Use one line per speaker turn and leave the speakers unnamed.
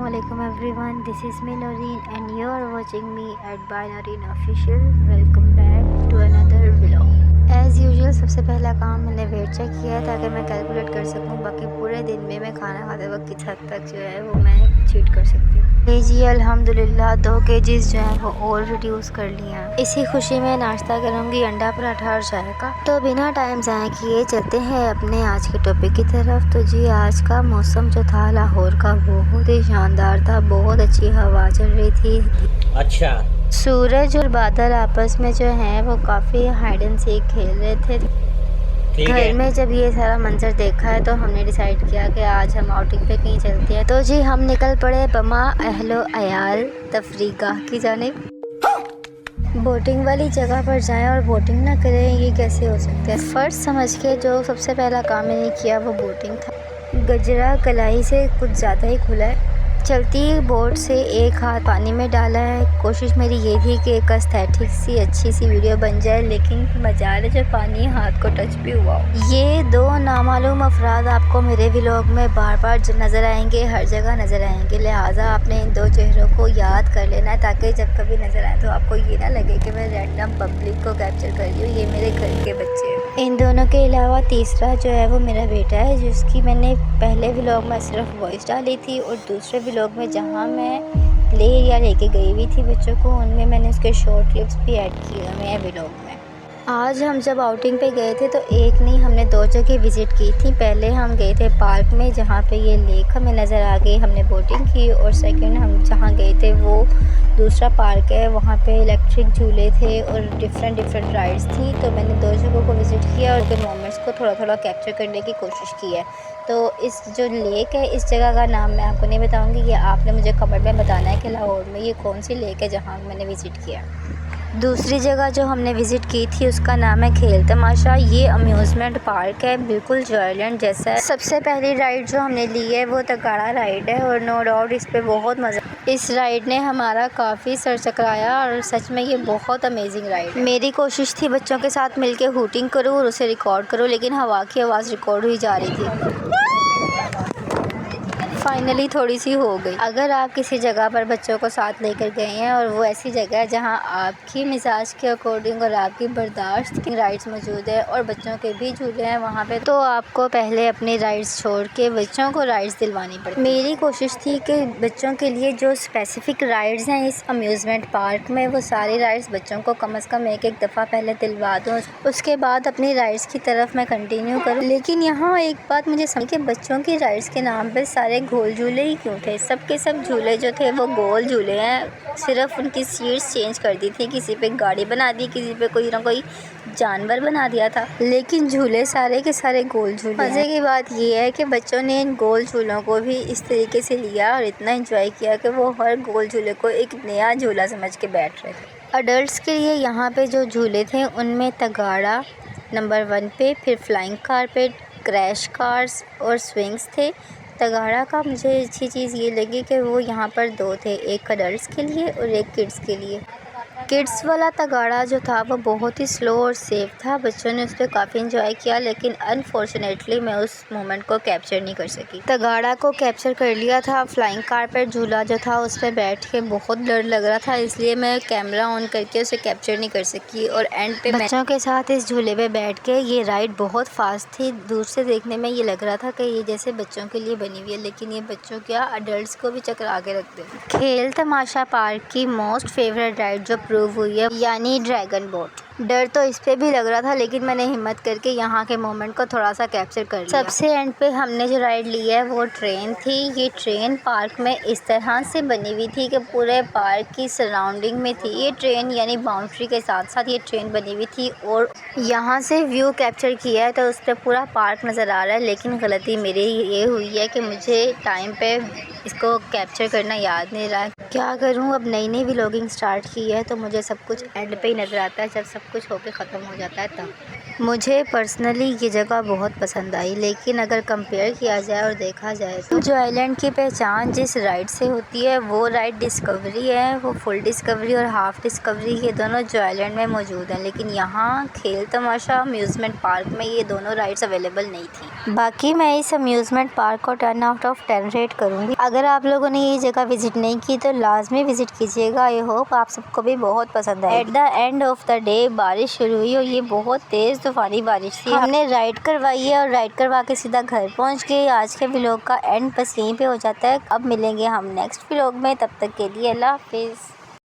Assalamualaikum everyone, this is me Noreen and you are watching me at by Noreen Official. Welcome back to another vlog. As usual सबसे पहला काम मैंने wait check किया है ताकि मैं कैलकुलेट कर सकूं बाकी पूरे दिन में मैं खाना खाते वक्त किस हद तक जो है वो मैं चीट कर सकती हूँ। जी अल्हम्दुलिल्लाह 2 kgs जो है वो और रिड्यूस कर लिया। इसी खुशी में नाश्ता करूँगी अंडा पराठा और चाय का। तो बिना टाइम ज़ाया किए चलते हैं अपने आज के टॉपिक की तरफ। तो जी आज का मौसम जो था लाहौर का बहुत ही शानदार था, बहुत अच्छी हवा चल रही थी। अच्छा। सूरज और बादल आपस में जो है वो काफ़ी हाइड एंड सीक खेल रहे थे। घर में जब ये सारा मंजर देखा है तो हमने डिसाइड किया कि आज हम आउटिंग पे कहीं चलते हैं। तो जी हम निकल पड़े बमा अहलो अयाल तफरीगाह की जानिब। बोटिंग वाली जगह पर जाएं और बोटिंग ना करें ये कैसे हो सकता है। फर्स्ट समझ के जो सबसे पहला काम मैंने किया वो बोटिंग था। गजरा कलाई से कुछ ज़्यादा ही खुला है। चलती बोट से एक हाथ पानी में डाला है। कोशिश मेरी ये थी कि एक एस्थेटिक सी अच्छी सी वीडियो बन जाए, लेकिन मजाल है जो पानी हाथ को टच भी हुआ। ये 2 नामालूम अफराद आपको मेरे व्लॉग में बार बार नज़र आएंगे, हर जगह नज़र आएंगे, लिहाजा आपने इन 2 चेहरों को याद कर लेना है ताकि जब कभी नज़र आए तो आपको ये ना लगे कि मैं रैंडम पब्लिक को कैप्चर कर रही हूँ। ये मेरे घर के बच्चे हैं। इन दोनों के अलावा तीसरा जो है वो मेरा बेटा है, जिसकी मैंने पहले व्लॉग में सिर्फ वॉइस डाली थी और दूसरे व्लॉग में जहाँ मैं प्ले एरिया लेके गई हुई थी बच्चों को, उनमें मैंने उसके शॉर्ट क्लिप्स भी ऐड किए हुए हैं व्लॉग में। आज हम जब आउटिंग पे गए थे तो एक नहीं हमने 2 जगह विज़िट की थी। पहले हम गए थे पार्क में जहाँ पे ये लेक हमें नज़र आ गई, हमने बोटिंग की। और सेकंड हम जहाँ गए थे वो दूसरा पार्क है, वहाँ पे इलेक्ट्रिक झूले थे और डिफरेंट राइड्स थी। तो मैंने 2 जगहों को विज़िट किया और उनके मोमेंट्स को थोड़ा कैप्चर करने की कोशिश की है। तो इस जो लेक है इस जगह का नाम मैं आपको नहीं बताऊँगी, ये आपने मुझे कमेंट में बताना है कि लाहौर में ये कौन सी लेक है जहाँ मैंने विज़िट किया। दूसरी जगह जो हमने विज़िट की थी उसका नाम है खेल तमाशा। ये अम्यूज़मेंट पार्क है, बिल्कुल जॉयलैंड जैसा है। सबसे पहली राइड जो हमने ली है वो तगाड़ा राइड है और नो डाउट इस पे बहुत मज़ा। इस राइड ने हमारा काफ़ी सर चकराया और सच में ये बहुत अमेजिंग राइड है। मेरी कोशिश थी बच्चों के साथ मिलके हूटिंग करूँ और उसे रिकॉर्ड करूँ, लेकिन हवा की आवाज़ रिकॉर्ड हुई जा रही थी। फाइनली थोड़ी सी हो गई। अगर आप किसी जगह पर बच्चों को साथ लेकर गए हैं और वो ऐसी जगह है जहां आपकी मिजाज के अकॉर्डिंग और आपकी बर्दाश्त की राइड्स मौजूद है और बच्चों के भी झूले हैं वहां पे, तो आपको पहले अपनी राइड्स छोड़ के बच्चों को राइड्स दिलवानी पड़ती। मेरी कोशिश थी कि बच्चों के लिए जो स्पेसिफिक राइड्स हैं इस अम्यूज़मेंट पार्क में वो सारी राइड्स बच्चों को कम से कम एक दफ़ा पहले दिलवा दूँ, उसके बाद अपनी राइड्स की तरफ मैं कंटिन्यू करूँ। लेकिन यहाँ एक बात मुझे समझ के बच्चों की राइड्स के नाम पर सारे गोल झूले ही क्यों थे। सब के सब झूले जो थे वो गोल झूले हैं, सिर्फ उनकी सीट्स चेंज कर दी थी, किसी पे गाड़ी बना दी, किसी पे कोई ना कोई जानवर बना दिया था, लेकिन झूले सारे के सारे गोल झूले। मज़े की बात ये है कि बच्चों ने इन गोल झूलों को भी इस तरीके से लिया और इतना एंजॉय किया कि वो हर गोल झूले को एक नया झूला समझ के बैठ रहे थे। अडल्ट्स के लिए यहाँ पे जो झूले थे उनमें तगाड़ा नंबर 1 पे, फिर फ्लाइंग कारपेट, क्रैश कार्स और स्विंग्स थे। तगाड़ा का मुझे अच्छी चीज़ ये लगी कि वो यहाँ पर 2 थे, एक अडल्ट्स के लिए और एक किड्स के लिए। किड्स वाला तगाड़ा जो था वो बहुत ही स्लो और सेफ था, बच्चों ने उस पर काफ़ी इंजॉय किया, लेकिन अनफॉर्चुनेटली मैं उस मोमेंट को कैप्चर नहीं कर सकी। तगाड़ा को कैप्चर कर लिया था। फ्लाइंग कारपेट झूला जो था उस पर बैठ के बहुत डर लग रहा था, इसलिए मैं कैमरा ऑन करके उसे कैप्चर नहीं कर सकी। और एंड पे बच्चों के साथ इस झूले पे बैठ के, ये राइड बहुत फास्ट थी, दूर से देखने में ये लग रहा था कि ये जैसे बच्चों के लिए बनी हुई है, लेकिन ये बच्चों क्या अडल्ट्स को भी चकरा के रख दे। खेल तमाशा पार्क की मोस्ट फेवरेट राइड जो प्रूव हुई है यानी ड्रैगन बोट। डर तो इस पे भी लग रहा था, लेकिन मैंने हिम्मत करके यहाँ के मोमेंट को थोड़ा सा कैप्चर कर लिया। सबसे एंड पे हमने जो राइड ली है वो ट्रेन थी। ये ट्रेन पार्क में इस तरह से बनी हुई थी कि पूरे पार्क की सराउंडिंग में थी ये ट्रेन, यानी बाउंड्री के साथ साथ ये ट्रेन बनी हुई थी और यहाँ से व्यू कैप्चर किया है तो उस पर पूरा पार्क नज़र आ रहा है। लेकिन गलती मेरी ये हुई है कि मुझे टाइम पे इसको कैप्चर करना याद नहीं रहा। क्या करूँ, अब नई व्लॉगिंग स्टार्ट की है तो मुझे सब कुछ एंड पे ही नज़र आता है, जब सब कुछ होके ख़त्म हो जाता है तब। मुझे पर्सनली ये जगह बहुत पसंद आई, लेकिन अगर कंपेयर किया जाए और देखा जाए तो जो आइलैंड की पहचान जिस राइड से होती है वो राइड डिस्कवरी है। वो फुल डिस्कवरी और हाफ डिस्कवरी ये दोनों जो आइलैंड में मौजूद हैं, लेकिन यहाँ खेल तमाशा अम्यूज़मेंट पार्क में ये दोनों राइड्स अवेलेबल नहीं थी। बाकी मैं इस अम्यूज़मेंट पार्क को 10 आउट ऑफ 10 रेट करूँगी। अगर आप लोगों ने ये जगह विज़िट नहीं की तो लाजमी विज़िट कीजिएगा। आई होप आप सबको भी बहुत पसंद आए। At the end of the day बारिश शुरू हुई और ये बहुत तेज़ तूफ़ानी बारिश थी। हमने राइड करवाई है और राइड करवा के सीधा घर पहुंच गए। आज के व्लॉग का एंड बस यहीं पे हो जाता है। अब मिलेंगे हम नेक्स्ट व्लॉग में, तब तक के लिए अल्लाह हाफिज़।